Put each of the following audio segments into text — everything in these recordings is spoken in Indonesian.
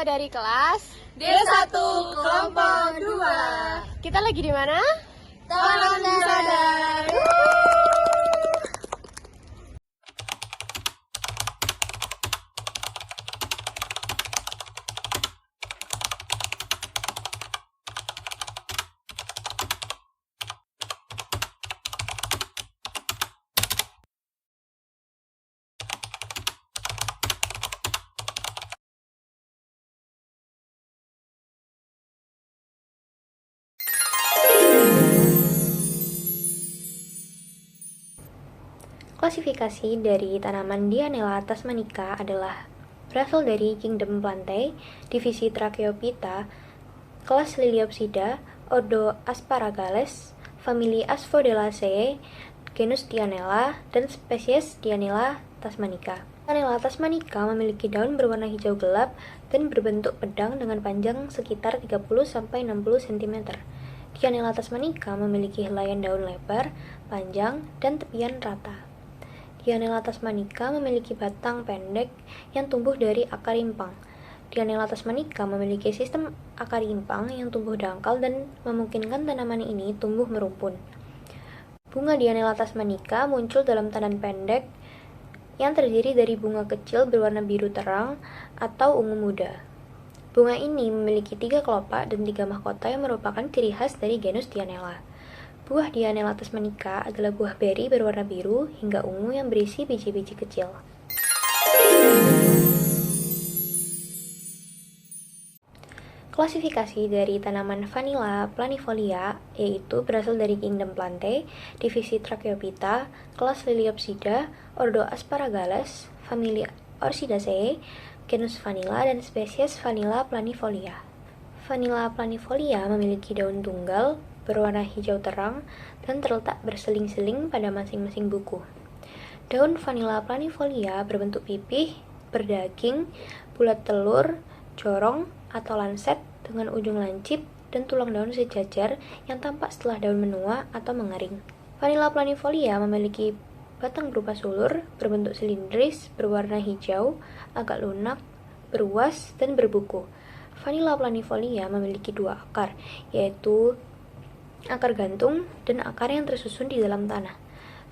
kita dari kelas D1 kelompok 2. Kita lagi di mana? Taman Sadar. Klasifikasi dari tanaman Dianella tasmanica adalah berasal dari Kingdom Plantae, divisi Tracheophyta, kelas Liliopsida, ordo Asparagales, famili Asphodelaceae, genus Dianella, dan spesies Dianella tasmanica. Dianella tasmanica memiliki daun berwarna hijau gelap dan berbentuk pedang dengan panjang sekitar 30-60 cm. Dianella tasmanica memiliki helaian daun lebar, panjang, dan tepian rata. Dianella tasmanica memiliki batang pendek yang tumbuh dari akar rimpang. Dianella tasmanica memiliki sistem akar rimpang yang tumbuh dangkal dan memungkinkan tanaman ini tumbuh merumpun. Bunga Dianella tasmanica muncul dalam tanan pendek yang terdiri dari bunga kecil berwarna biru terang atau ungu muda. Bunga ini memiliki 3 kelopak dan 3 mahkota yang merupakan ciri khas dari genus Dianella. Buah Dianella tasmanica adalah buah beri berwarna biru hingga ungu yang berisi biji-biji kecil. Klasifikasi dari tanaman Vanilla planifolia yaitu berasal dari Kingdom Plantae, divisi Tracheophyta, kelas Liliopsida, ordo Asparagales, famili Orchidaceae, genus Vanilla, dan spesies Vanilla planifolia. Vanilla planifolia memiliki daun tunggal berwarna hijau terang dan terletak berseling-seling pada masing-masing buku. Daun Vanilla planifolia berbentuk pipih, berdaging, bulat telur, jorong, atau lanset dengan ujung lancip dan tulang daun sejajar yang tampak setelah daun menua atau mengering. Vanilla planifolia memiliki batang berupa sulur, berbentuk silindris, berwarna hijau, agak lunak, beruas, dan berbuku. Vanilla planifolia memiliki 2 akar, yaitu akar gantung dan akar yang tersusun di dalam tanah.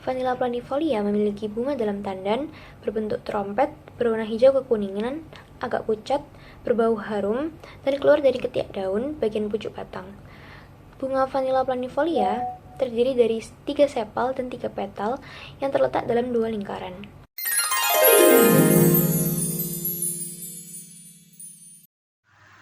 Vanilla planifolia memiliki bunga dalam tandan, berbentuk trompet, berwarna hijau kekuningan, agak pucat, berbau harum, dan keluar dari ketiak daun bagian pucuk batang. Bunga Vanilla planifolia terdiri dari 3 sepal dan 3 petal yang terletak dalam 2 lingkaran.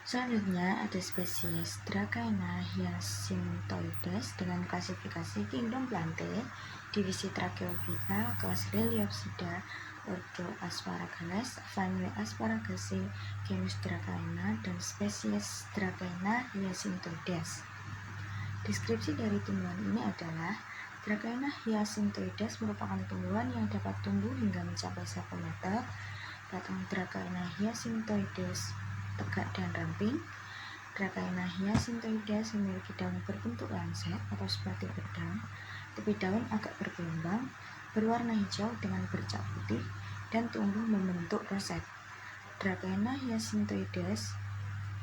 Selanjutnya ada spesies Dracaena hyacintoides dengan klasifikasi Kingdom Plantae, divisi Tracheophyta, kelas Liliopsida, ordo Asparagales, famili Asparagaceae, genus Dracaena, dan spesies Dracaena hyacintoides. Deskripsi dari tumbuhan ini adalah Dracaena hyacintoides merupakan tumbuhan yang dapat tumbuh hingga mencapai 1 meter. Batang Dracaena hyacintoides tegak dan ramping. Dracaena hyacintoides memiliki daun berbentuk lanset atau seperti pedang. Tepi daun agak bergelombang, berwarna hijau dengan bercak putih, dan tumbuh membentuk roset. Dracaena hyacintoides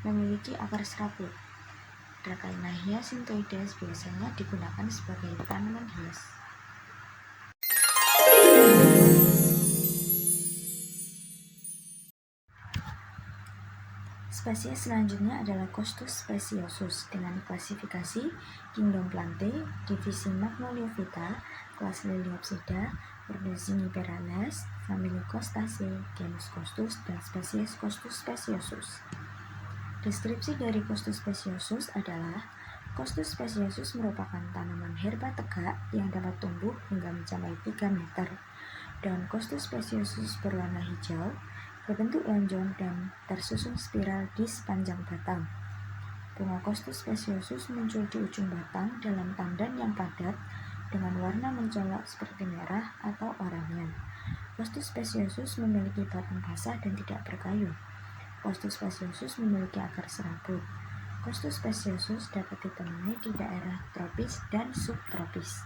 memiliki akar serabut. Dracaena hyacintoides biasanya digunakan sebagai tanaman hias. Spesies selanjutnya adalah Costus speciosus dengan klasifikasi Kingdom Plantae, divisi Magnoliophyta, kelas Liliopsida, ordo Zingiberales, famili Costaceae, genus Costus, dan spesies Costus speciosus. Deskripsi dari Costus speciosus adalah Costus speciosus merupakan tanaman herba tegak yang dapat tumbuh hingga mencapai 3 meter. Daun Costus speciosus berwarna hijau, berbentuk lonjong dan tersusun spiral di sepanjang batang. Bunga Costus speciosus muncul di ujung batang dalam tandan yang padat dengan warna mencolok seperti merah atau oranye. Costus speciosus memiliki batang basah dan tidak berkayu. Costus speciosus memiliki akar serabut. Costus speciosus dapat ditemui di daerah tropis dan subtropis.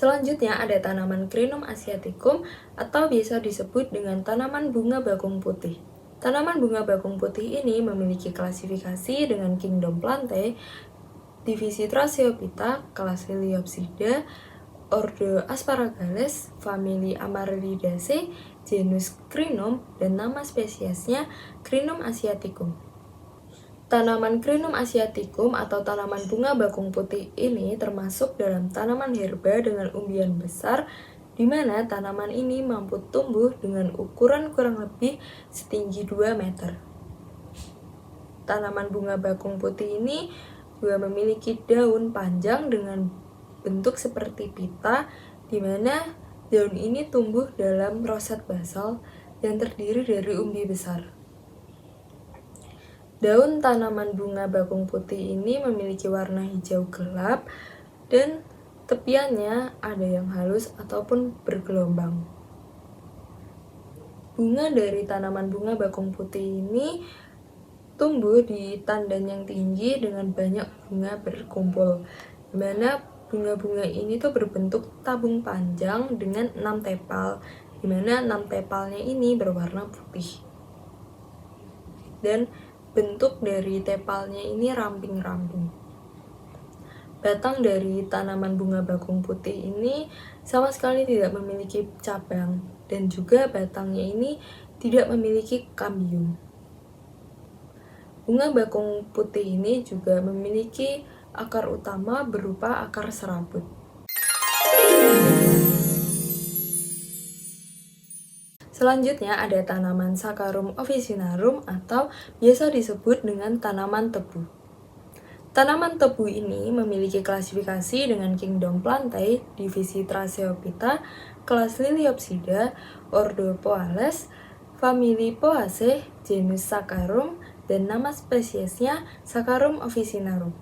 Selanjutnya ada tanaman Crinum asiaticum atau biasa disebut dengan tanaman bunga bakung putih. Tanaman bunga bakung putih ini memiliki klasifikasi dengan kingdom Plantae, divisi Thrasiophyta, kelas Liliopsida, ordo Asparagales, famili Amaryllidaceae, genus Crinum, dan nama spesiesnya Crinum asiaticum. Tanaman Crinum asiaticum atau tanaman bunga bakung putih ini termasuk dalam tanaman herba dengan umbian besar, di mana tanaman ini mampu tumbuh dengan ukuran kurang lebih setinggi 2 meter. Tanaman bunga bakung putih ini juga memiliki daun panjang dengan bentuk seperti pita, di mana daun ini tumbuh dalam roset basal yang terdiri dari umbi besar. Daun tanaman bunga bakung putih ini memiliki warna hijau gelap dan tepiannya ada yang halus ataupun bergelombang. Bunga dari tanaman bunga bakung putih ini tumbuh di tandan yang tinggi dengan banyak bunga berkumpul, di mana bunga-bunga ini tuh berbentuk tabung panjang dengan 6 tepal, di mana 6 tepalnya ini berwarna putih. Dan bentuk dari tepalnya ini ramping-ramping. Batang dari tanaman bunga bakung putih ini sama sekali tidak memiliki cabang, dan juga batangnya ini tidak memiliki kambium. Bunga bakung putih ini juga memiliki akar utama berupa akar serabut. Selanjutnya ada tanaman Saccharum officinarum atau biasa disebut dengan tanaman tebu. Tanaman tebu ini memiliki klasifikasi dengan kingdom Plantae, divisi Thrasiophyta, kelas Liliopsida, ordo Poales, famili Poaceae, genus Saccharum, dan nama spesiesnya Saccharum officinarum.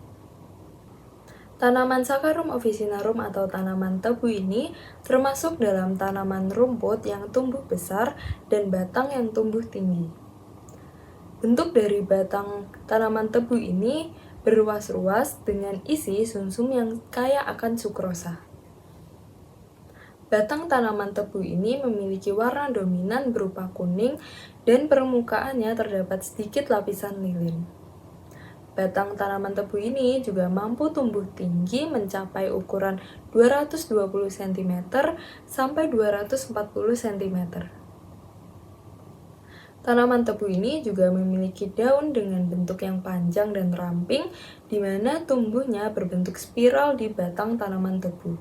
Tanaman Saccharum officinarum atau tanaman tebu ini termasuk dalam tanaman rumput yang tumbuh besar dan batang yang tumbuh tinggi. Bentuk dari batang tanaman tebu ini berruas-ruas dengan isi sumsum yang kaya akan sukrosa. Batang tanaman tebu ini memiliki warna dominan berupa kuning dan permukaannya terdapat sedikit lapisan lilin. Batang tanaman tebu ini juga mampu tumbuh tinggi mencapai ukuran 220 cm sampai 240 cm. Tanaman tebu ini juga memiliki daun dengan bentuk yang panjang dan ramping, di mana tumbuhnya berbentuk spiral di batang tanaman tebu.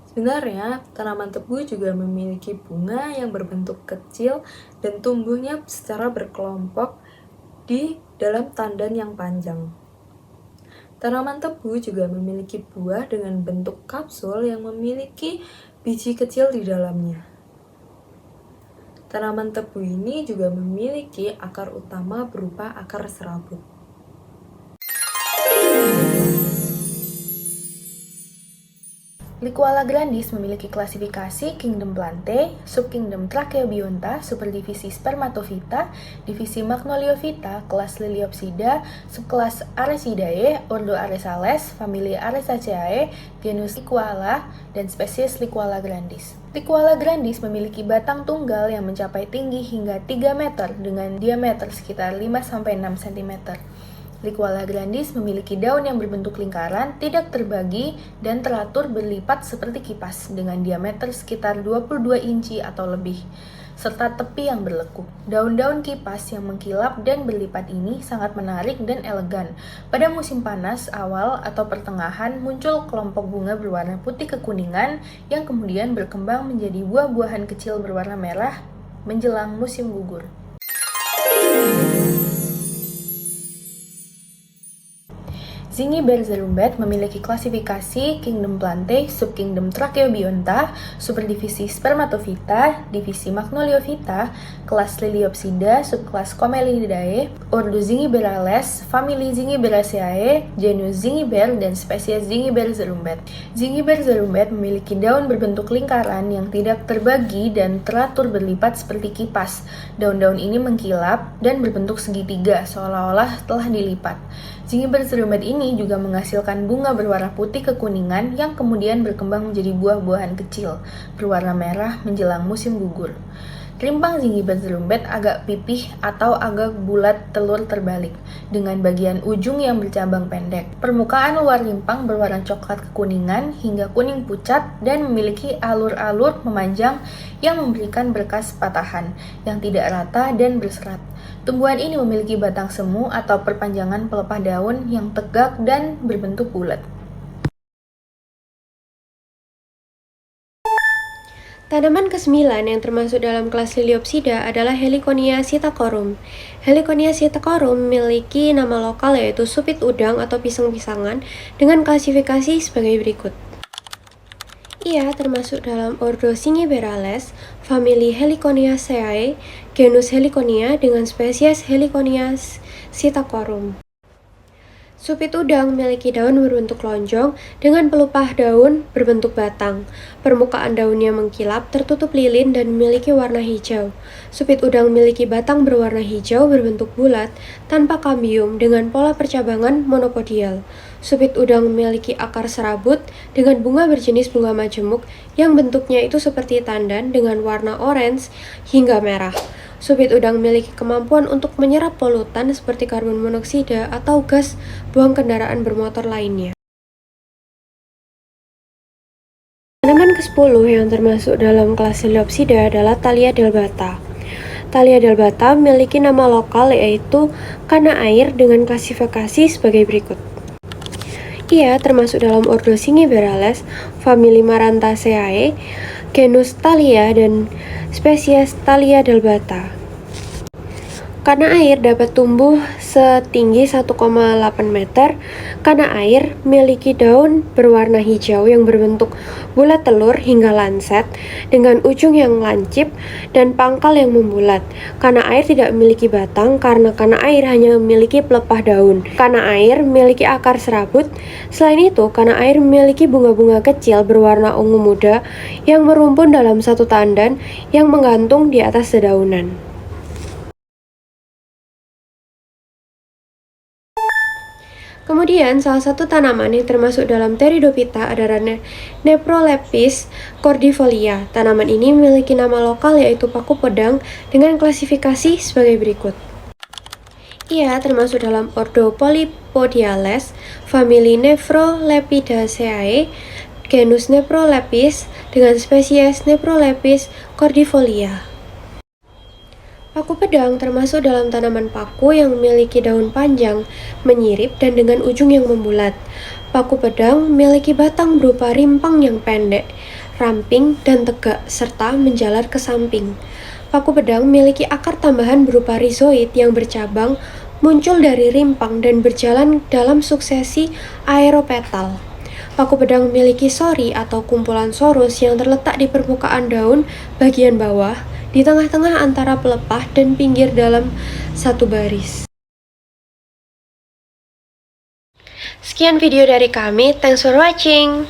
Sebenarnya, tanaman tebu juga memiliki bunga yang berbentuk kecil dan tumbuhnya secara berkelompok di dalam tandan yang panjang. Tanaman tebu juga memiliki buah dengan bentuk kapsul yang memiliki biji kecil di dalamnya. Tanaman tebu ini juga memiliki akar utama berupa akar serabut. Licuala grandis memiliki klasifikasi kingdom Plantae, subkingdom Tracheobionta, superdivisi Spermatophyta, divisi Magnoliophyta, kelas Liliopsida, subkelas Arecidae, ordo Aresales, famili Aresaceae, genus Licuala, dan spesies Licuala grandis. Licuala grandis memiliki batang tunggal yang mencapai tinggi hingga 3 meter dengan diameter sekitar 5-6 cm. Licuala grandis memiliki daun yang berbentuk lingkaran, tidak terbagi, dan teratur berlipat seperti kipas dengan diameter sekitar 22 inci atau lebih, serta tepi yang berlekuk. Daun-daun kipas yang mengkilap dan berlipat ini sangat menarik dan elegan. Pada musim panas awal atau pertengahan muncul kelompok bunga berwarna putih kekuningan yang kemudian berkembang menjadi buah-buahan kecil berwarna merah menjelang musim gugur. Zingiberzerumbet memiliki klasifikasi kingdom Plantae, subkingdom Tracheobionta, superdivisi Spermatophyta, divisi Magnoliophyta, kelas Liliopsida, subkelas Commellidae, ordo Zingiberales, famili Zingiberaceae, genus Zingiber, dan spesies Zingiberzerumbet. Zingiberzerumbet memiliki daun berbentuk lingkaran yang tidak terbagi dan teratur berlipat seperti kipas. Daun-daun ini mengkilap dan berbentuk segitiga seolah-olah telah dilipat. Zingiber serumbat ini juga menghasilkan bunga berwarna putih kekuningan yang kemudian berkembang menjadi buah-buahan kecil, berwarna merah menjelang musim gugur. Rimpang zingiber serumbat agak pipih atau agak bulat telur terbalik, dengan bagian ujung yang bercabang pendek. Permukaan luar rimpang berwarna coklat kekuningan hingga kuning pucat dan memiliki alur-alur memanjang yang memberikan berkas patahan yang tidak rata dan berserat. Tumbuhan ini memiliki batang semu atau perpanjangan pelepah daun yang tegak dan berbentuk bulat. Tanaman ke-9 yang termasuk dalam kelas Liliopsida adalah Heliconia sitacorum. Heliconia sitacorum memiliki nama lokal yaitu supit udang atau pisang-pisangan dengan klasifikasi sebagai berikut. Ia termasuk dalam ordo Zingiberales, famili Heliconiaceae, genus Heliconia dengan spesies Heliconia sitacorum. Supit udang memiliki daun berbentuk lonjong dengan pelepah daun berbentuk batang. Permukaan daunnya mengkilap, tertutup lilin dan memiliki warna hijau. Supit udang memiliki batang berwarna hijau berbentuk bulat tanpa kambium dengan pola percabangan monopodial. Supit udang memiliki akar serabut dengan bunga berjenis bunga majemuk yang bentuknya itu seperti tandan dengan warna orange hingga merah. Supit udang memiliki kemampuan untuk menyerap polutan seperti karbon monoksida atau gas buang kendaraan bermotor lainnya. Tanaman ke-10 yang termasuk dalam kelas Liliopsida adalah Thalia delbata. Thalia delbata memiliki nama lokal yaitu kana air dengan klasifikasi sebagai berikut. Ia termasuk dalam ordo Zingiberales, famili Marantaceae, genus Thalia dan spesies Thalia delbata. Kana air dapat tumbuh setinggi 1,8 meter. Kana air memiliki daun berwarna hijau yang berbentuk bulat telur hingga lanset dengan ujung yang lancip dan pangkal yang membulat. Kana air tidak memiliki batang karena kana air hanya memiliki pelepah daun. Kana air memiliki akar serabut. Selain itu, kana air memiliki bunga-bunga kecil berwarna ungu muda yang merumpun dalam satu tandan yang menggantung di atas dedaunan. Kemudian, salah satu tanaman yang termasuk dalam Pteridophyta adalah Neprolepis cordifolia. Tanaman ini memiliki nama lokal yaitu paku pedang dengan klasifikasi sebagai berikut. Ia termasuk dalam ordo Polypodiales, famili Nephrolepidaceae, genus Neprolepis dengan spesies Neprolepis cordifolia. Paku pedang termasuk dalam tanaman paku yang memiliki daun panjang, menyirip dan dengan ujung yang membulat. Paku pedang memiliki batang berupa rimpang yang pendek, ramping dan tegak, serta menjalar ke samping. Paku pedang memiliki akar tambahan berupa rizoid yang bercabang, muncul dari rimpang dan berjalan dalam suksesi aeropetal. Paku pedang memiliki sori atau kumpulan sorus yang terletak di permukaan daun bagian bawah, di tengah-tengah antara pelepah dan pinggir dalam satu baris. Sekian video dari kami, thanks for watching!